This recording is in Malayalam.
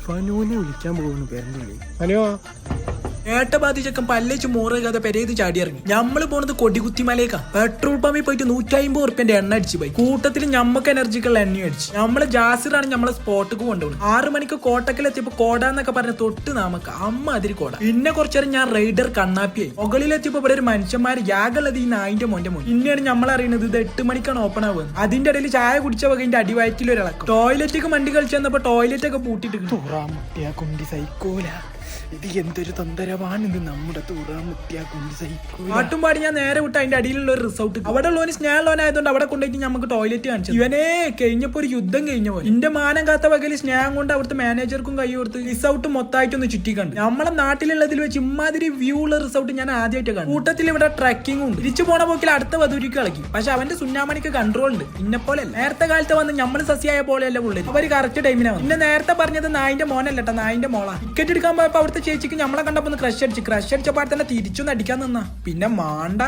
ഫനുവിനെ വിളിക്കാൻ പോകുന്നു പേരൻ്റെ. ഹലോ ഏട്ട ബാധിച്ചക്കം പല്ലേച്ച് മോറുകാതെ പെരേത് ചാടി ഇറങ്ങി. ഞമ്മള് പോണത് കൊടികുത്തിമലേക്കാ. പെട്രോൾ പമ്പിൽ പോയിട്ട് 150 ഉറുപ്പ്യന്റെ എണ്ണ അടിച്ചു പോയി. കൂട്ടത്തിൽ ഞമ്മക്ക് എനർജിക്കുള്ള എണ്ണ അടിച്ചു. നമ്മളെ ജാസിറാണ് നമ്മളെ സ്പോട്ടിക്ക് കൊണ്ടുപോകുന്നത്. 6 മണിക്ക് കോട്ടക്കലെത്തിയപ്പോ കോടാന്നൊക്കെ പറഞ്ഞ തൊട്ട് നാമക്ക് അമ്മ അതിരി കോട. പിന്നെ കുറച്ചേരം ഞാൻ റൈഡർ കണ്ണാപ്പിയായി. മുകളിലെത്തിയപ്പോ ഇവിടെ ഒരു മനുഷ്യന്മാര് യാഗുള്ളത് ഈ നായിന്റെ മോന്റെ മോൻ. പിന്നെയാണ് നമ്മളറിയുന്നത് ഇത് 8 മണിക്കാണ് ഓപ്പൺ ആവുന്നത്. അതിന്റെ ഇടയിൽ ചായ കുടിച്ച വകന്റെ അടിവയറ്റിൽ ഒരിളക്കം. ടോയ്ലറ്റിക്ക് മണ്ടി കളിച്ചു വന്നപ്പോ ടോയ്ലറ്റ് ഒക്കെ പൂട്ടിട്ട് കുണ്ടി സൈക്കോല. ഇത് എന്തൊരു തൊന്തരവാണിത് നമ്മുടെ പാട്ടും പാടി ഞാൻ നേരെ വിട്ട് അതിന്റെ അടിയിലുള്ള ഒരു റിസോർട്ട്. അവിടെ ഉള്ളവന് സ്നേഹമുള്ളവനായതുകൊണ്ട് അവിടെ കൊണ്ടുപോയിട്ട് നമുക്ക് ടോയ്ലറ്റ് കാണിച്ചു. ഇവനെ കഴിഞ്ഞപ്പോ ഒരു യുദ്ധം കഴിഞ്ഞ പോലെ. എന്റെ മാനം കാത്ത വകയിൽ സ്നേഹം കൊണ്ട് അവിടുത്തെ മാനേജർക്കും കൈ കൊടുത്ത് റിസോർട്ട് മൊത്തമായിട്ടൊന്ന് ചുറ്റിക്കണ്ട്. നമ്മളെ നാട്ടിലുള്ളതിൽ വെച്ച് ഇമാതിരി വ്യൂ ഉള്ള റിസോർട്ട് ഞാൻ ആദ്യമായിട്ട് കണ്ടു. കൂട്ടത്തിൽ ഇവിടെ ട്രക്കിംഗ് ഉണ്ട്. തിരിച്ചു പോണ പോക്കിൽ അടുത്ത വധൂരിക്ക് കളക്കി. പക്ഷെ അവന്റെ സുന്നാമണിക്ക് കൺട്രോൾ ഉണ്ട്. ഇന്നെ പോലെ നേരത്തെ കാലത്ത് വന്ന് നമ്മൾ സസ്യായ പോലെയല്ല പുള്ളി. അവര് കറക്റ്റ് ടൈമിനാണ്. പിന്നെ നേരത്തെ പറഞ്ഞത് നായിന്റെ മോനല്ലട്ടോ, നായിന്റെ മോളാ. ടിക്കറ്റ് എടുക്കാൻ പോയപ്പോ അവിടുത്തെ ചേച്ചിക്ക് നമ്മളെ കണ്ടപ്പോ ക്രഷ് അടിച്ചപ്പാട് തന്നെ തിരിച്ചൊന്ന് അടിക്കാൻ നിന്നാ. പിന്നെ മാണ്ട